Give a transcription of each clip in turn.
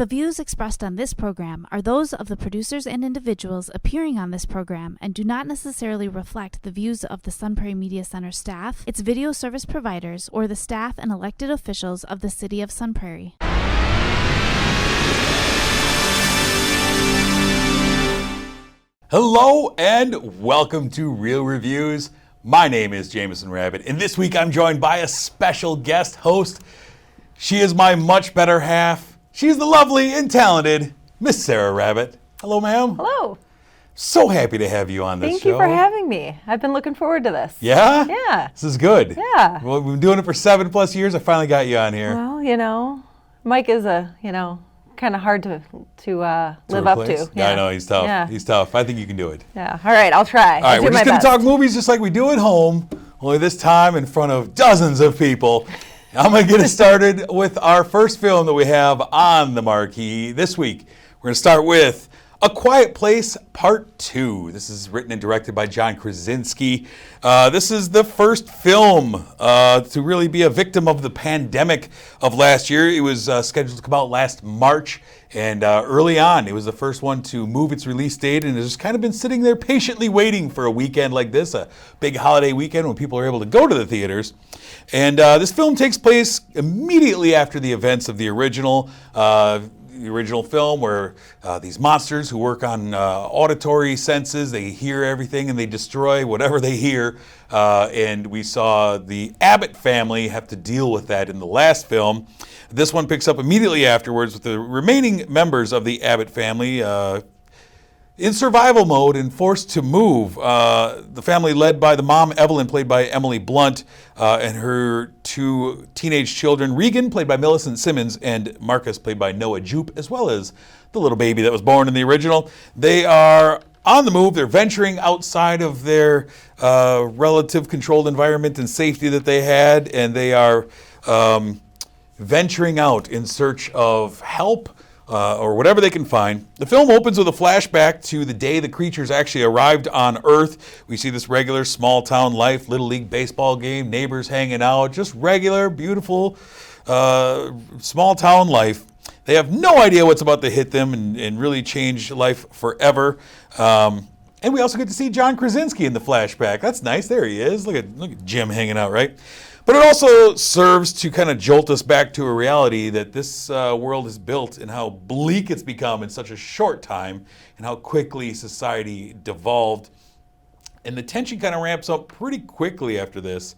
The views expressed on this program are those of the producers and individuals appearing on this program and do not necessarily reflect the views of the Sun Prairie Media Center staff, its video service providers, or the staff and elected officials of the City of Sun Prairie. Hello and welcome to Real Reviews. My name is Jamison Rabbit, and this week I'm joined by a special guest host. She is my much better half. She's the lovely and talented Miss Sarah Rabbit. Hello, ma'am. Hello. So happy to have you on this show. Thank you for having me. I've been looking forward to this. Yeah? Yeah. This is good. Yeah. Well, we've been doing it for 7+ years. I finally got you on here. Well, Mike is kind of hard to live up to. Yeah, I know, he's tough. Yeah. He's tough. I think you can do it. Yeah. All right, I'll try. All right, we're just going to talk movies just like we do at home, only this time in front of dozens of people. I'm going to get us started with our first film that we have on the marquee this week. We're going to start with A Quiet Place Part 2. This is written and directed by John Krasinski. This is the first film to really be a victim of the pandemic of last year. It was scheduled to come out last March, and early on, it was the first one to move its release date, and it's just kind of been sitting there patiently waiting for a weekend like this, a big holiday weekend when people are able to go to the theaters. And this film takes place immediately after the events of the original film, where these monsters who work on auditory senses, they hear everything and they destroy whatever they hear. And we saw the Abbott family have to deal with that in the last film. This one picks up immediately afterwards with the remaining members of the Abbott family in survival mode and forced to move. The family led by the mom, Evelyn, played by Emily Blunt, and her two teenage children, Regan, played by Millicent Simmons, and Marcus, played by Noah Jupe, as well as the little baby that was born in the original. They are on the move. They're venturing outside of their relative controlled environment and safety that they had, and they are venturing out in search of help, or whatever they can find. The film opens with a flashback to the day the creatures actually arrived on Earth. We see this regular small town life, Little League baseball game, neighbors hanging out, just regular, beautiful, small town life. They have no idea what's about to hit them and really change life forever. And we also get to see John Krasinski in the flashback. That's nice. There he is. Look at Jim hanging out, right? But it also serves to kind of jolt us back to a reality that this world is built and how bleak it's become in such a short time and how quickly society devolved. And the tension kind of ramps up pretty quickly after this.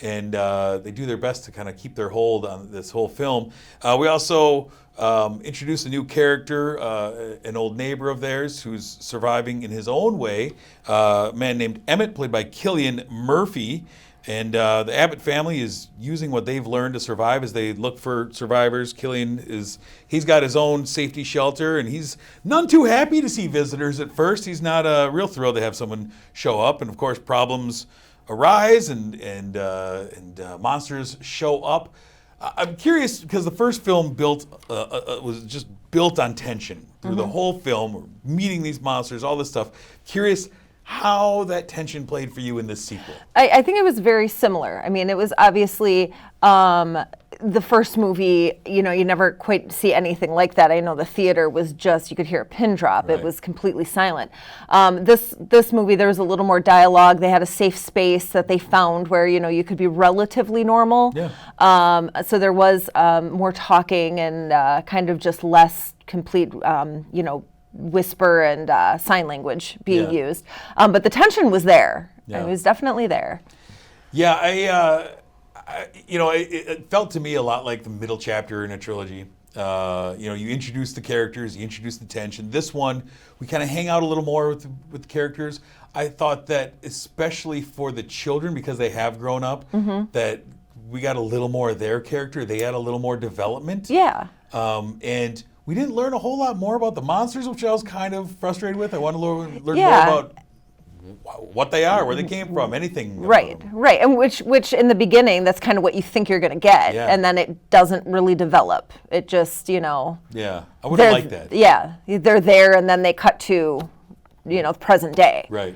And they do their best to kind of keep their hold on this whole film. We also introduce a new character, an old neighbor of theirs who's surviving in his own way, a man named Emmett, played by Cillian Murphy. And the Abbott family is using what they've learned to survive as they look for survivors. He's got his own safety shelter, and he's none too happy to see visitors at first. He's not real thrilled to have someone show up, and of course problems arise and monsters show up. I'm curious because the first film was just built on tension through the whole film. We're meeting these monsters, all this stuff. Curious how that tension played for you in this sequel. I think it was very similar. I mean, it was obviously the first movie, you never quite see anything like that. I know the theater was just, you could hear a pin drop. Right. It was completely silent. This movie, there was a little more dialogue. They had a safe space that they found where, you could be relatively normal. Yeah. So there was more talking and kind of just less complete, whisper and sign language being used. But the tension was there. Yeah. It was definitely there. Yeah, it felt to me a lot like the middle chapter in a trilogy. You introduce the characters, you introduce the tension. This one, we kind of hang out a little more with the characters. I thought that especially for the children, because they have grown up, that we got a little more of their character. They had a little more development. Yeah. And we didn't learn a whole lot more about the monsters, which I was kind of frustrated with. I want to learn more about what they are, where they came from, anything. Right, and which in the beginning, that's kind of what you think you're going to get, and then it doesn't really develop. It just, Yeah, I would have liked that. Yeah, they're there, and then they cut to, present day. Right.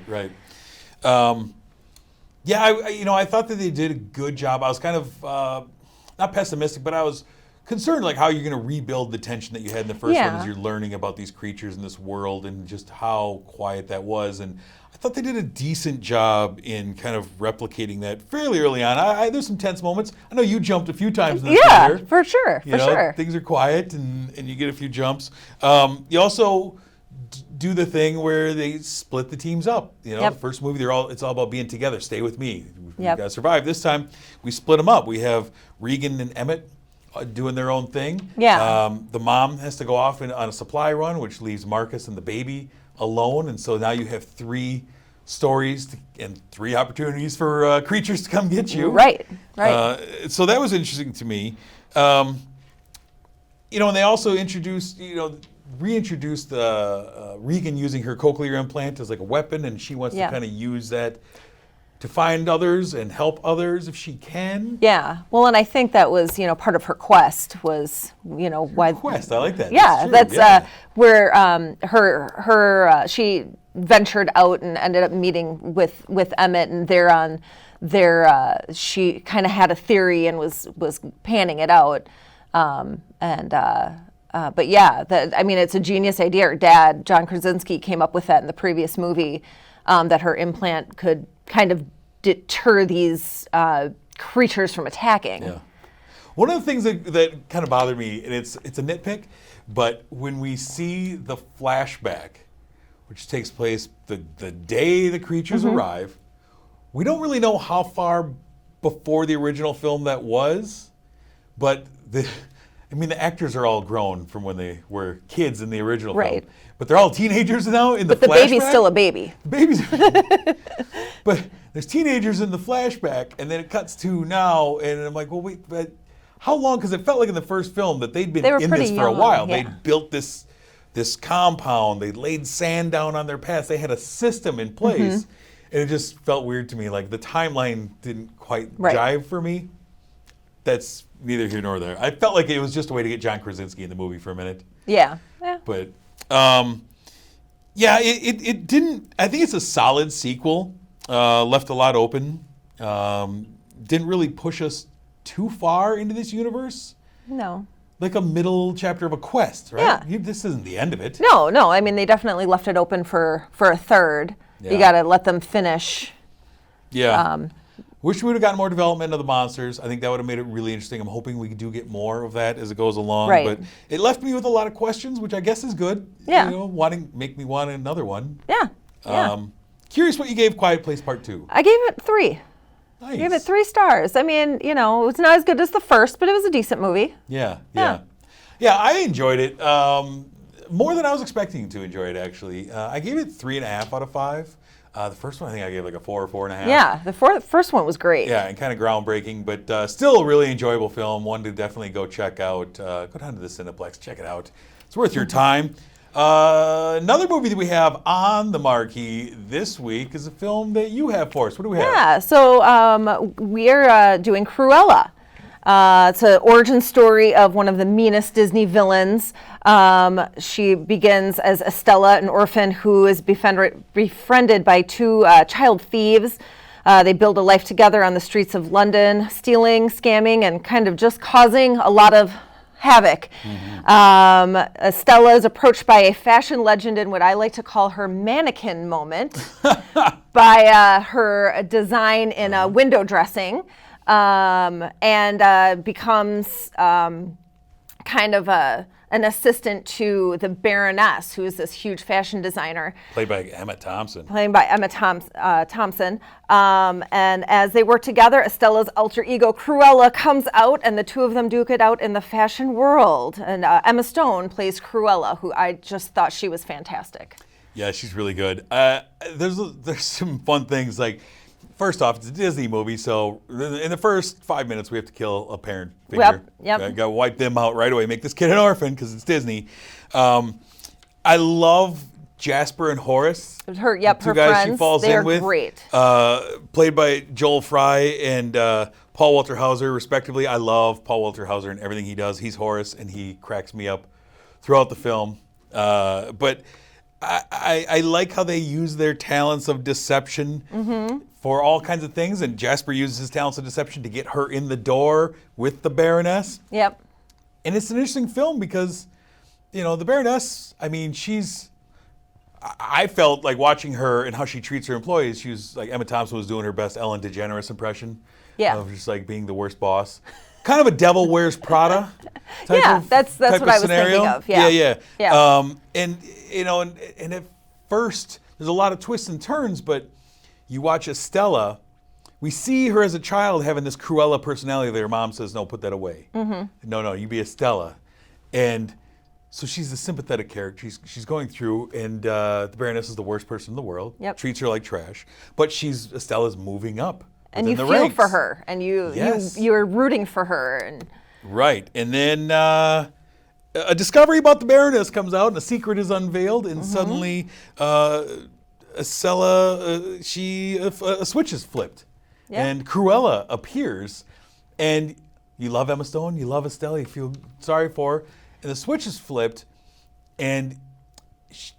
I thought that they did a good job. I was kind of not pessimistic, but I was concerned, like how you're going to rebuild the tension that you had in the first one Yeah. as you're learning about these creatures in this world and just how quiet that was. And I thought they did a decent job in kind of replicating that fairly early on. There's some tense moments. I know you jumped a few times in the Yeah, theater. for sure, You know, sure. things are quiet and you get a few jumps. You also do the thing where they split the teams up. You know, Yep. the first movie, it's all about being together. Stay with me. We've Yep. got to survive. This time, we split them up. We have Regan and Emmett doing their own thing. Yeah. The mom has to go off on a supply run, which leaves Marcus and the baby alone. And so now you have 3 stories and 3 opportunities for creatures to come get you. Right. So that was interesting to me. And they also reintroduced Regan using her cochlear implant as like a weapon, and she wants to kind of use that to find others and help others if she can. Yeah. Well, and I think that was, part of her quest was, why. Quest, I like that. Yeah, That's true. that's where she ventured out and ended up meeting with Emmett, and she kind of had a theory and was panning it out. But yeah, it's a genius idea. Her dad, John Krasinski, came up with that in the previous movie, that her implant could kind of deter these creatures from attacking. Yeah. One of the things that kind of bothered me, and it's a nitpick, but when we see the flashback, which takes place the day the creatures arrive, we don't really know how far before the original film that was, but the actors are all grown from when they were kids in the original Right. film. But they're all teenagers now in the flashback. But the baby's still a baby. The baby's But there's teenagers in the flashback, and then it cuts to now, and I'm like, well, wait, but how long? Because it felt like in the first film that they'd been They were in pretty this for a young, while. yeah. They'd built this compound. They laid sand down on their paths. They had a system in place. And it just felt weird to me. Like the timeline didn't quite jive for me. That's neither here nor there. I felt like it was just a way to get John Krasinski in the movie for a minute. Yeah. But it didn't. I think it's a solid sequel. Left a lot open. Didn't really push us too far into this universe. No. Like a middle chapter of a quest, right? Yeah. This isn't the end of it. No. They definitely left it open for a third. Yeah. You got to let them finish. Yeah. Wish we would have gotten more development of the monsters. I think that would have made it really interesting. I'm hoping we do get more of that as it goes along. Right. But it left me with a lot of questions, which I guess is good. Yeah. Make me want another one. Yeah. Curious what you gave Quiet Place Part 2. I gave it 3. Nice. I gave it 3 stars. It was not as good as the first, but it was a decent movie. Yeah, I enjoyed it more than I was expecting to enjoy it. Actually, I gave it 3.5 out of 5. The first one I think I gave like a 4 or 4.5. Yeah, the first one was great. Yeah, and kind of groundbreaking, but still a really enjoyable film. One to definitely go check out. Go down to the Cineplex, check it out. It's worth your time. Another movie that we have on the marquee this week is a film that you have for us. What do we have? Yeah, so we're doing Cruella. It's an origin story of one of the meanest Disney villains. She begins as Estella, an orphan who is befriended by 2 child thieves. They build a life together on the streets of London, stealing, scamming, and kind of just causing a lot of havoc. Estella is approached by a fashion legend in what I like to call her mannequin moment by her design in window dressing. And becomes kind of an assistant to the Baroness, who is this huge fashion designer. Played by Emma Thompson. Thompson. And as they work together, Estella's alter ego, Cruella, comes out, and the 2 of them duke it out in the fashion world. And Emma Stone plays Cruella, who I just thought she was fantastic. Yeah, she's really good. There's some fun things like, first off, it's a Disney movie, so in the first 5 minutes we have to kill a parent figure. Yep. Got to wipe them out right away. Make this kid an orphan because it's Disney. I love Jasper and Horace. Her Two guys friends. she falls They're in with. great. Played by Joel Fry and Paul Walter Hauser, respectively. I love Paul Walter Hauser and everything he does. He's Horace, and he cracks me up throughout the film. But I like how they use their talents of deception for all kinds of things. And Jasper uses his talents of deception to get her in the door with the Baroness. Yep. And it's an interesting film because, the Baroness, I mean, I felt like watching her and how she treats her employees, she was like, Emma Thompson was doing her best Ellen DeGeneres impression. Yeah. Of just like being the worst boss. Kind of a Devil Wears Prada type of that's type what I was scenario. thinking of. Yeah. Yeah. And at first, there's a lot of twists and turns, but you watch Estella, we see her as a child having this Cruella personality that her mom says, no, put that away. Mm-hmm. No, you be Estella. And so she's a sympathetic character. She's going through, and the Baroness is the worst person in the world. Yep. Treats her like trash. But Estella's moving up. And you the feel ranks. for her, and you're rooting for her. And right. And then a discovery about the Baroness comes out, and a secret is unveiled, and suddenly Estella, a switch is flipped. Yeah. And Cruella appears, and you love Emma Stone, you love Estella, you feel sorry for her, and the switch is flipped, and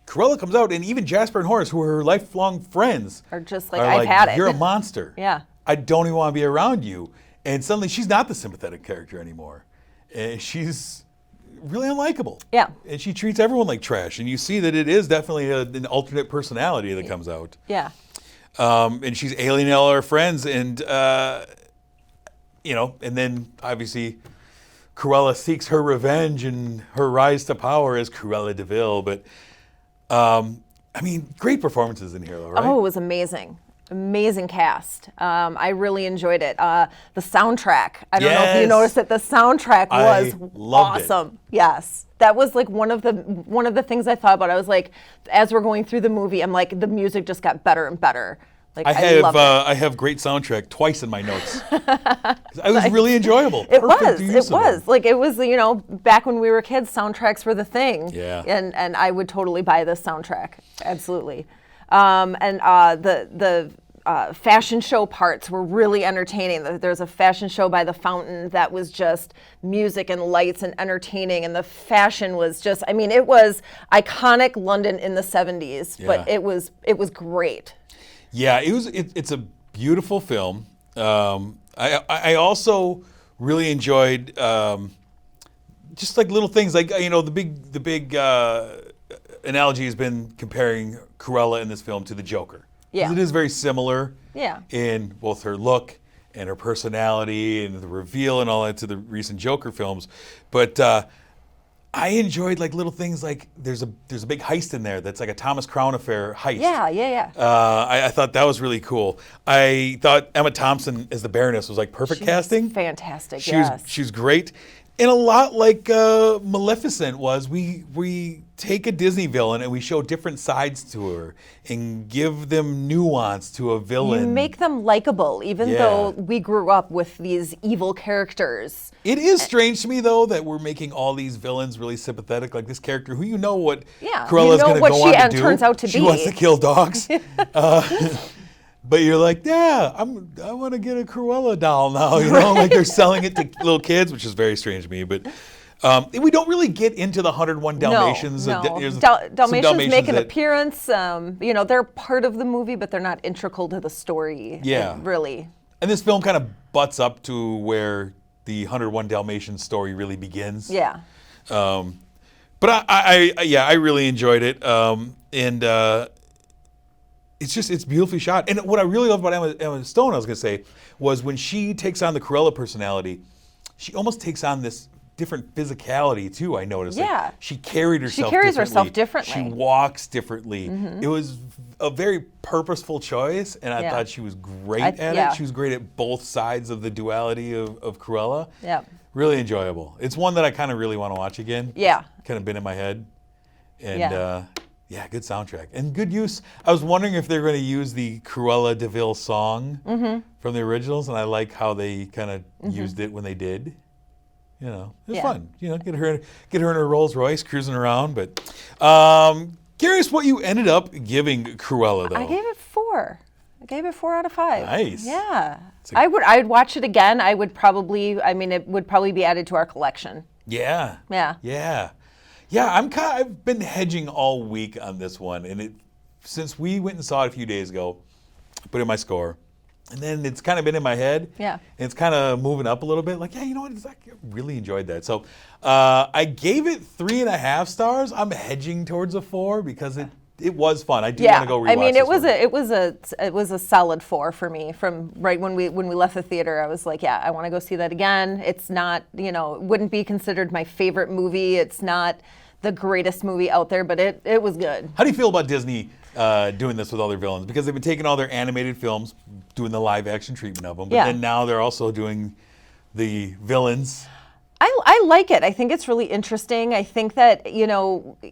Cruella comes out, and even Jasper and Horace, who are her lifelong friends, are just like, I've had it. You're a monster. Yeah. I don't even want to be around you. And suddenly she's not the sympathetic character anymore. And she's really unlikable. Yeah. And she treats everyone like trash. And you see that it is definitely an alternate personality that comes out. Yeah. And she's alienating all her friends. And, and then obviously Cruella seeks her revenge and her rise to power as Cruella de Vil. But, great performances in here, though, right? Oh, it was amazing. Amazing cast. I really enjoyed it. The soundtrack. I don't know if you noticed that the soundtrack was awesome. Yes. That was like one of the things I thought about. I was like, as we're going through the movie, I'm like, the music just got better and better. Like I have great soundtrack twice in my notes. It was really enjoyable. It was. Like it was, back when we were kids, soundtracks were the thing. Yeah. And I would totally buy this soundtrack. Absolutely. The fashion show parts were really entertaining. There's a fashion show by the fountain that was just music and lights and entertaining, and the fashion was just, it was iconic London in the 70s, but it was great. Yeah, it's a beautiful film. I also really enjoyed just like little things like the big analogy has been comparing Cruella in this film to the Joker. Yeah. It is very similar in both her look and her personality and the reveal and all that to the recent Joker films. But I enjoyed like little things like there's a big heist in there that's like a Thomas Crown Affair heist. Yeah. I thought that was really cool. I thought Emma Thompson as the Baroness was like perfect casting. Fantastic, She was great. And a lot like Maleficent was, we take a Disney villain and we show different sides to her and give them nuance to a villain. You make them likable, even though we grew up with these evil characters. It is strange to me, though, that we're making all these villains really sympathetic, like this character who what Cruella's going to go on to do. Turns out to she be. Wants to kill dogs. But you're like, I want to get a Cruella doll now, like they're selling it to little kids, which is very strange to me. But we don't really get into the 101 Dalmatians. No. Dalmatians make an appearance. They're part of the movie, but they're not integral to the story. Yeah. Really. And this film kind of butts up to where the 101 Dalmatians story really begins. Yeah. But I really enjoyed it. It's beautifully shot. And what I really love about Emma Stone, I was going to say, was when she takes on the Cruella personality, she almost takes on this different physicality too, I noticed. Yeah. Like she carries herself differently. She walks differently. Mm-hmm. It was a very purposeful choice, and I thought she was great at it. She was great at both sides of the duality of Cruella. Yeah. Really enjoyable. It's one that I kind of really want to watch again. Yeah. Kind of been in my head. And good soundtrack. And good use. I was wondering if they're going to use the Cruella de Vil song from the originals, and I like how they kind of used it when they did. It was fun. Get her in her Rolls Royce cruising around. But curious what you ended up giving Cruella, though. I gave it 4. I gave it 4 out of 5. Nice. Yeah. I'd watch it again. I would probably, it would probably be added to our collection. Yeah. Yeah. Yeah. Yeah, I've been hedging all week on this one, and since we went and saw it a few days ago, I put in my score, And then it's kind of been in my head. Yeah. And it's kind of moving up a little bit. Like, yeah, you know what? I really enjoyed that. So I gave it 3.5 stars. I'm hedging towards a 4 because it was fun. I do want to go rewatch I mean, this it was a solid 4 for me from right when we left the theater. I was like, yeah, I want to go see that again. It's not, it wouldn't be considered my favorite movie. It's not the greatest movie out there, but it was good. How do you feel about Disney doing this with all their villains? Because they've been taking all their animated films, doing the live action treatment of them, but then now they're also doing the villains. I like it. I think it's really interesting. I think that,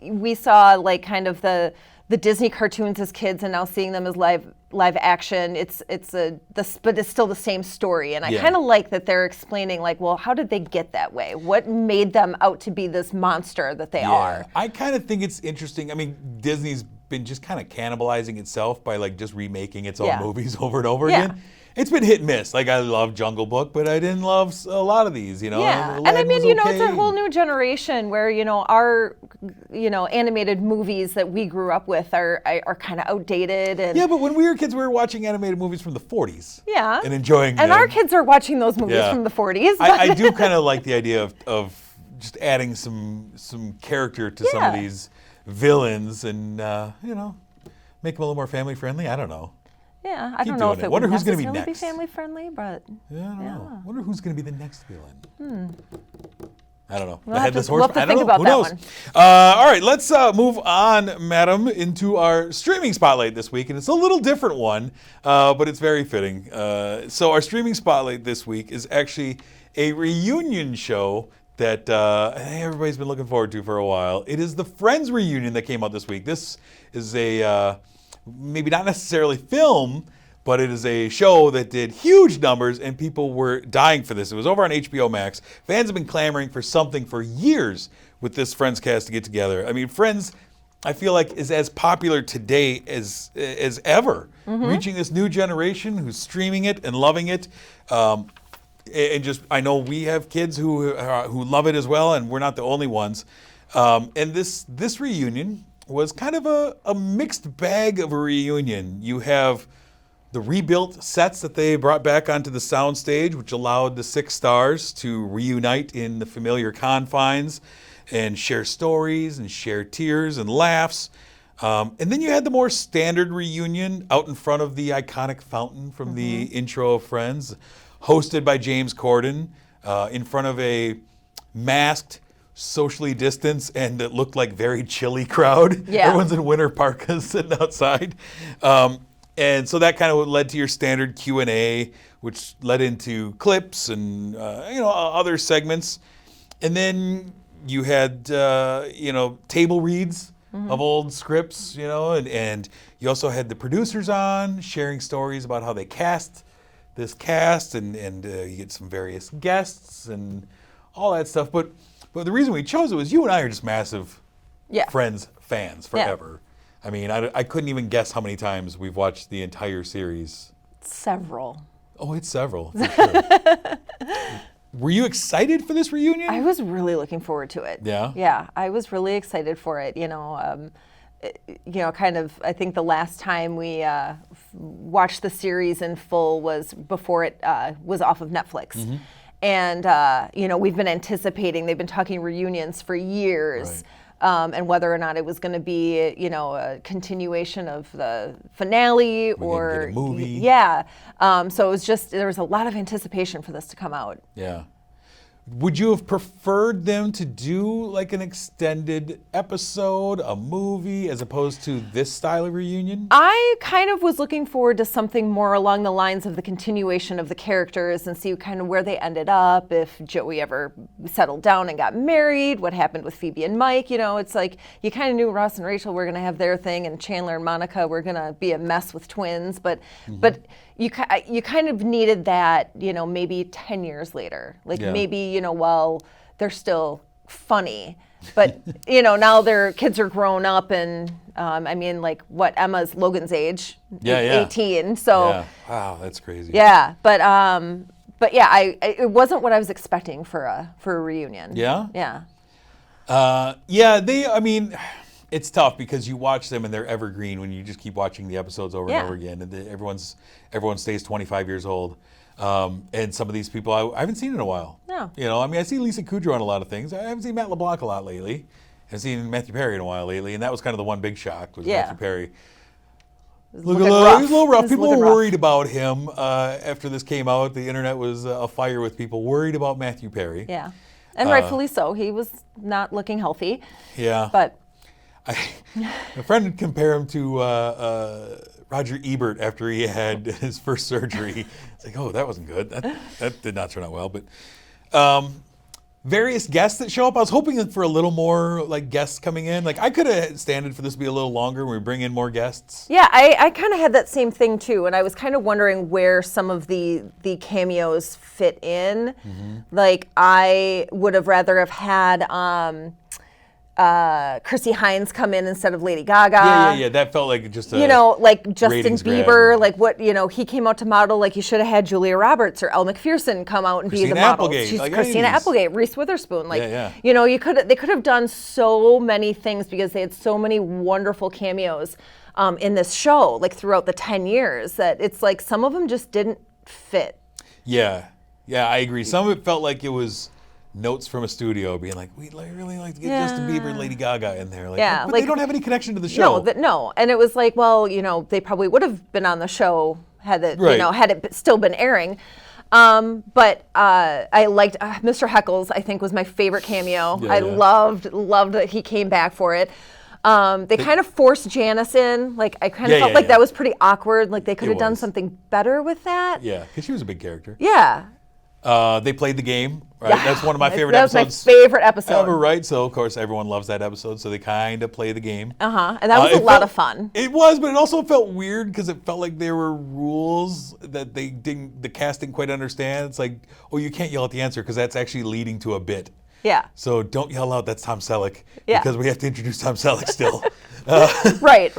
we saw like kind of the Disney cartoons as kids and now seeing them as live action. But it's still the same story. And I kind of like that they're explaining like, well, how did they get that way? What made them out to be this monster that they are? I kind of think it's interesting. I mean, Disney's been just kind of cannibalizing itself by like just remaking its own movies over and over again. It's been hit and miss. Like, I love Jungle Book, but I didn't love a lot of these, Yeah, and I mean, it's a whole new generation where, our, animated movies that we grew up with are kind of outdated. And yeah, but when we were kids, we were watching animated movies from the 40s. Yeah. And enjoying them. And our kids are watching those movies from the 40s. I do kind of like the idea of just adding some character to some of these villains and, make them a little more family friendly. I don't know. Yeah, I don't know if it would necessarily be family friendly, but I don't know. I wonder who's going to be the next villain. I don't know. We'll have to think about Who that knows? one. All right, let's move on, madam, into our streaming spotlight this week, and it's a little different one, but it's very fitting. So our streaming spotlight this week is actually a reunion show that I think everybody's been looking forward to for a while. It is the Friends reunion that came out this week. This is a maybe not necessarily film, but it is a show that did huge numbers and people were dying for this. It was over on HBO Max. Fans have been clamoring for something for years with this Friends cast to get together. I mean, Friends, I feel like, is as popular today as ever, reaching this new generation who's streaming it and loving it. And just, I know we have kids who love it as well, and we're not the only ones. And this reunion was kind of a mixed bag of a reunion. You have the rebuilt sets that they brought back onto the soundstage, which allowed the 6 stars to reunite in the familiar confines and share stories and share tears and laughs. And then you had the more standard reunion out in front of the iconic fountain from the intro of Friends, hosted by James Corden, in front of a masked, socially distanced, and it looked like very chilly crowd. Yeah. Everyone's in winter parkas sitting outside. And so that kind of led to your standard Q&A, which led into clips and other segments. And then you had table reads of old scripts, and you also had the producers on sharing stories about how they cast this cast, and you get some various guests and all that stuff. But the reason we chose it was you and I are just massive Friends fans forever. I mean, I couldn't even guess how many times we've watched the entire series. Several. Oh, it's several, for sure. Were you excited for this reunion? I was really looking forward to it. Yeah? Yeah, I was really excited for it. Kind of, I think the last time we watched the series in full was before it was off of Netflix. And, we've been anticipating, they've been talking reunions for years. Right. And whether or not it was going to be, a continuation of the finale or get a movie. Yeah. So it was just, there was a lot of anticipation for this to come out. Yeah. Would you have preferred them to do like an extended episode, a movie, as opposed to this style of reunion? I kind of was looking forward to something more along the lines of the continuation of the characters and see kind of where they ended up, if Joey ever settled down and got married, what happened with Phoebe and Mike. It's like you kind of knew Ross and Rachel were going to have their thing, and Chandler and Monica were going to be a mess with twins. But you kind of needed that, maybe 10 years later. Like maybe, well, they're still funny. But, now their kids are grown up and, Emma's Logan's age, 18. So, yeah. Wow, that's crazy. Yeah, but it wasn't what I was expecting for a reunion. Yeah? Yeah. It's tough because you watch them and they're evergreen when you just keep watching the episodes over and over again. And everyone stays 25 years old. And some of these people I haven't seen in a while. No. You know, I mean, I see Lisa Kudrow on a lot of things. I haven't seen Matt LeBlanc a lot lately. I haven't seen Matthew Perry in a while lately. And that was kind of the one big shock was Matthew Perry. He was a little rough. People were worried about him after this came out. The internet was afire with people worried about Matthew Perry. Yeah. And rightfully so. He was not looking healthy. Yeah. But a friend would compare him to Roger Ebert after he had his first surgery. It's like, oh, that wasn't good. That did not turn out well. But various guests that show up. I was hoping for a little more like guests coming in. Like I could have standed for this to be a little longer when we bring in more guests. Yeah, I kind of had that same thing too, and I was kind of wondering where some of the cameos fit in. Mm-hmm. Like I would have rather have had Chrissy Hines come in instead of Lady Gaga. Yeah. That felt like just a like Justin Bieber, grab. like what he came out to model. Like you should have had Julia Roberts or Elle Macpherson come out and be the model. Applegate, She's like Christina 80s. Applegate, Reese Witherspoon. Like yeah. they could have done so many things because they had so many wonderful cameos in this show, like throughout the 10 years. That it's like some of them just didn't fit. Yeah, I agree. Some of it felt like it was notes from a studio being like, we'd really like to get Justin Bieber and Lady Gaga in there. Like, but they don't have any connection to the show. No. And it was like, well, they probably would have been on the show had it, had it still been airing. But I liked Mr. Heckles. I think was my favorite cameo. I loved that he came back for it. They kind of forced Janice in. Like I kind of felt like that was pretty awkward. Like they could have done something better with that. Yeah, because she was a big character. Yeah. They played the game, right? Yeah. That's one of my favorite episodes. That was my favorite episode ever, right? So, of course, everyone loves that episode, so they kind of play the game. And that was a lot of fun. It was, but it also felt weird because it felt like there were rules that the cast didn't quite understand. It's like, oh, you can't yell at the answer because that's actually leading to a bit. Yeah. So don't yell out, that's Tom Selleck, because we have to introduce Tom Selleck still. Right.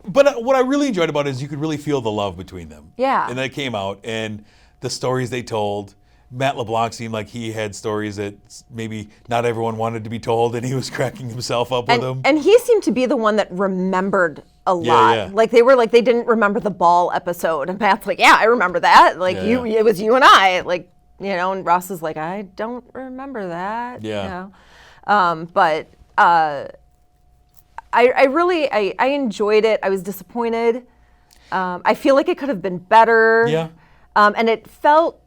But what I really enjoyed about it is you could really feel the love between them. Yeah. And that came out, and the stories they told. Matt LeBlanc seemed like he had stories that maybe not everyone wanted to be told, and he was cracking himself up with them. And he seemed to be the one that remembered a lot. Yeah. Like they didn't remember the ball episode, and Matt's like, yeah, I remember that. Like it was you and I. Like and Ross is like, I don't remember that. Yeah. But I really enjoyed it. I was disappointed. I feel like it could have been better. Yeah. And it felt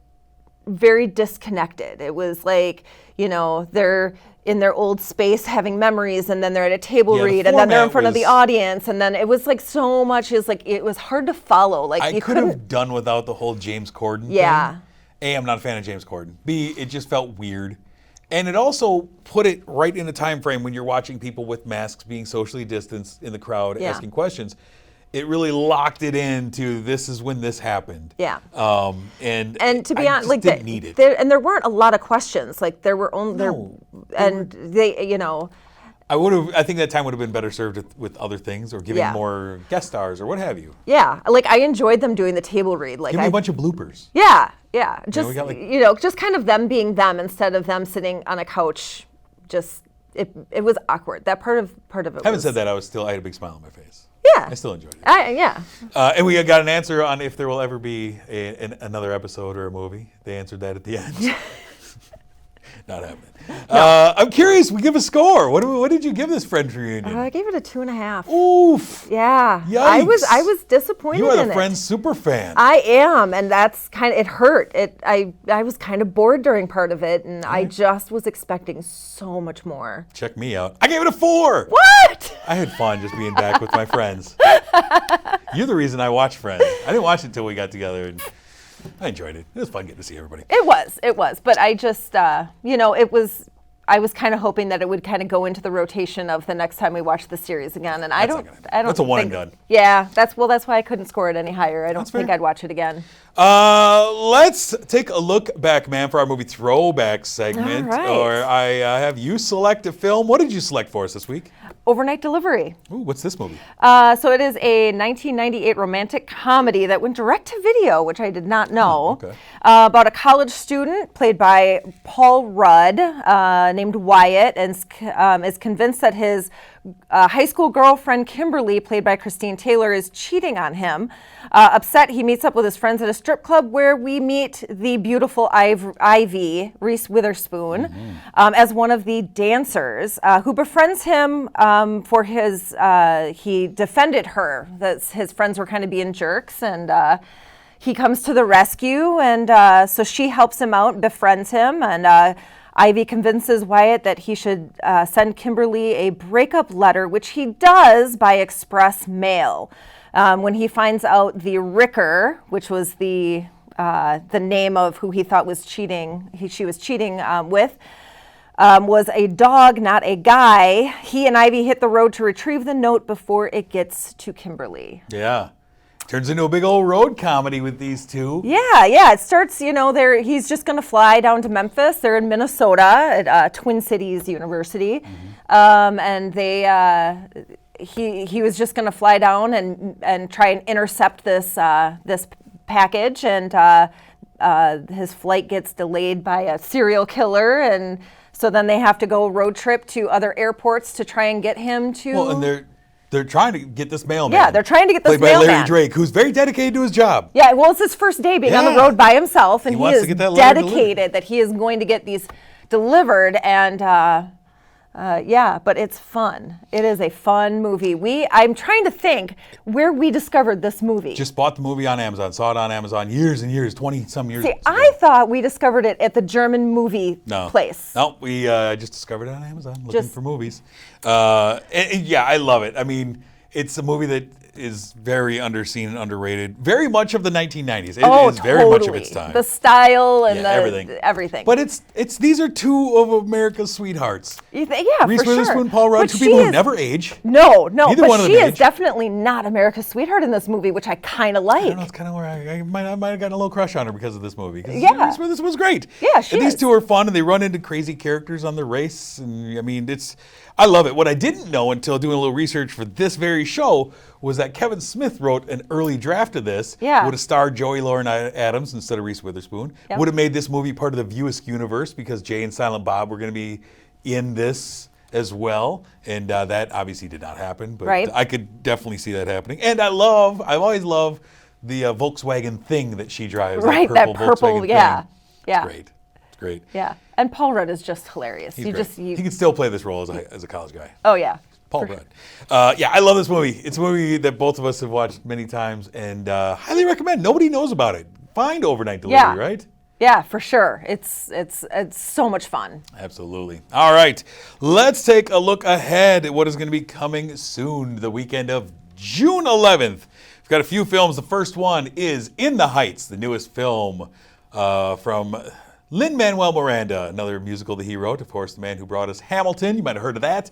very disconnected. It was like, they're in their old space having memories, and then they're at a table read, and then they're in front of the audience, and then it was like so much. It was hard to follow. Like I could have done without the whole James Corden thing. A, I'm not a fan of James Corden. B, it just felt weird. And it also put it right in a time frame when you're watching people with masks being socially distanced in the crowd asking questions. It really locked it into this is when this happened. Yeah. And to be honest, like didn't need it. There weren't a lot of questions. Like there were only I think that time would have been better served with other things or giving more guest stars or what have you. Yeah. Like I enjoyed them doing the table read. Like give me a bunch of bloopers. Yeah. Just just kind of them being them instead of them sitting on a couch. Just it was awkward. That part of it. Having said that, I had a big smile on my face. Yeah. I still enjoyed it. Yeah. And we got an answer on if there will ever be another episode or a movie. They answered that at the end. Not happening. No. I'm curious. We give a score. What did you give this Friends reunion? I gave it a 2.5. Oof. Yeah. Yikes. I was disappointed. You are the Friends super fan. I am, and that's it hurt. I was kind of bored during part of it, and I just was expecting so much more. Check me out. I gave it a 4. What? I had fun just being back with my friends. You're the reason I watched Friends. I didn't watch it until we got together, and I enjoyed it. It was fun getting to see everybody. It was. But I just, I was kind of hoping that it would kind of go into the rotation of the next time we watch the series again. And I don't That's a one and done. Yeah, that's why I couldn't score it any higher. I don't think I'd watch it again. Let's take a look back, man, for our movie Throwback segment. All right. Or I have you select a film. What did you select for us this week? Overnight Delivery. Ooh, what's this movie? So it is a 1998 romantic comedy that went direct to video, which I did not know. Okay. About a college student played by Paul Rudd named Wyatt and is convinced that his high school girlfriend Kimberly, played by Christine Taylor, is cheating on him. Upset, he meets up with his friends at a strip club where we meet the beautiful Ivy, Reese Witherspoon, as one of the dancers, who befriends him for his, he defended her, that his friends were kind of being jerks, and he comes to the rescue, and so she helps him out, befriends him, and Ivy convinces Wyatt that he should send Kimberly a breakup letter, which he does by express mail. When he finds out the Ricker, which was the name of who he thought was cheating, she was cheating with, was a dog, not a guy, he and Ivy hit the road to retrieve the note before it gets to Kimberly. Yeah. Turns into a big old road comedy with these two. Yeah. It starts, he's just going to fly down to Memphis. They're in Minnesota at Twin Cities University. And he was just going to fly down and try and intercept this package. And his flight gets delayed by a serial killer. And so then they have to go road trip to other airports to try and get him to... Well, and they're trying to get this mailman. Yeah, they're trying to get this mailman. Played by Larry mailman. Drake, who's very dedicated to his job. Yeah, well, it's his first day being on the road by himself, and he wants is to get that letter dedicated that he is going to get these delivered, and but it's fun. It is a fun movie. I'm trying to think where we discovered this movie. Just bought the movie on Amazon, saw it on Amazon years and years, 20-some years See, ago. I thought we discovered it at the German movie place. No, we just discovered it on Amazon, looking for movies. Yeah, I love it. I mean, it's a movie that is very underseen and underrated. Very much of the 1990s. It is very much of its time. The style and everything. But these are two of America's sweethearts. Yeah, Reese for sure. Witherspoon, Paul Rudd, two people who never age. No, Neither but one of them she is age. definitely not America's sweetheart in this movie, which I kind of like. I don't know, it's kind of where I might have gotten a little crush on her because of this movie. Yeah. Reese Witherspoon was great. Yeah, she And these is. two are fun, and they run into crazy characters on the race. And I mean, I love it. What I didn't know until doing a little research for this very show was that Kevin Smith wrote an early draft of this. Yeah. Would have starred Joey Lauren Adams instead of Reese Witherspoon. Yep. Would have made this movie part of the View-esque universe because Jay and Silent Bob were going to be in this as well. And that obviously did not happen. But I could definitely see that happening. And I've always loved the Volkswagen thing that she drives. Right, that purple, yeah. It's great. It's great. Yeah. And Paul Rudd is just hilarious. He can still play this role as a college guy. Oh, yeah. Paul Rudd. I love this movie. It's a movie that both of us have watched many times and highly recommend. Nobody knows about it. Find Overnight Delivery, right? Yeah, for sure. It's so much fun. Absolutely. All right. Let's take a look ahead at what is going to be coming soon, the weekend of June 11th. We've got a few films. The first one is In the Heights, the newest film from Lin-Manuel Miranda, another musical that he wrote, of course, the man who brought us Hamilton. You might have heard of that.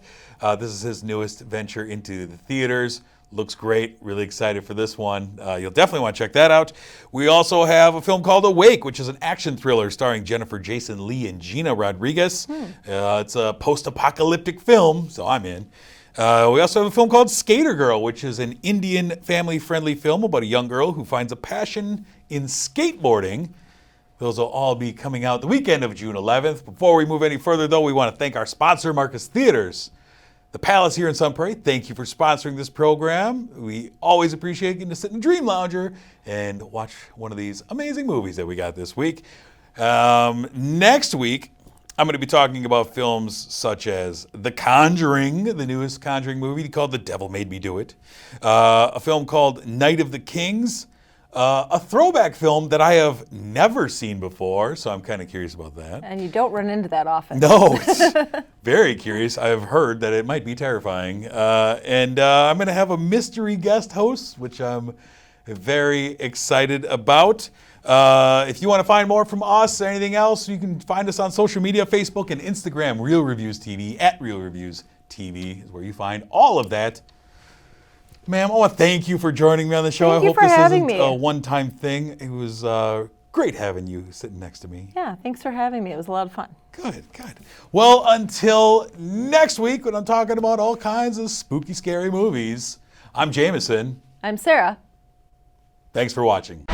This is his newest venture into the theaters. Looks great. Really excited for this one. You'll definitely want to check that out. We also have a film called Awake, which is an action thriller starring Jennifer Jason Leigh and Gina Rodriguez. It's a post-apocalyptic film, so I'm in. We also have a film called Skater Girl, which is an Indian family-friendly film about a young girl who finds a passion in skateboarding. Those will all be coming out the weekend of June 11th. Before we move any further, though, we want to thank our sponsor, Marcus Theaters. The Palace here in Sun Prairie, thank you for sponsoring this program. We always appreciate getting to sit in a Dream Lounger and watch one of these amazing movies that we got this week. Next week, I'm going to be talking about films such as The Conjuring, the newest Conjuring movie called The Devil Made Me Do It. A film called Night of the Kings. A throwback film that I have never seen before, so I'm kind of curious about that. And you don't run into that often. No, it's very curious. I've heard that it might be terrifying. And I'm going to have a mystery guest host, which I'm very excited about. If you want to find more from us or anything else, you can find us on social media, Facebook and Instagram, Real Reviews TV, at Real Reviews TV is where you find all of that. Ma'am, I want to thank you for joining me on the show. Thank you for I hope this having isn't me. a one-time thing. It was great having you sitting next to me. Yeah, thanks for having me. It was a lot of fun. Good. Well, until next week when I'm talking about all kinds of spooky, scary movies, I'm Jamison. I'm Sarah. Thanks for watching.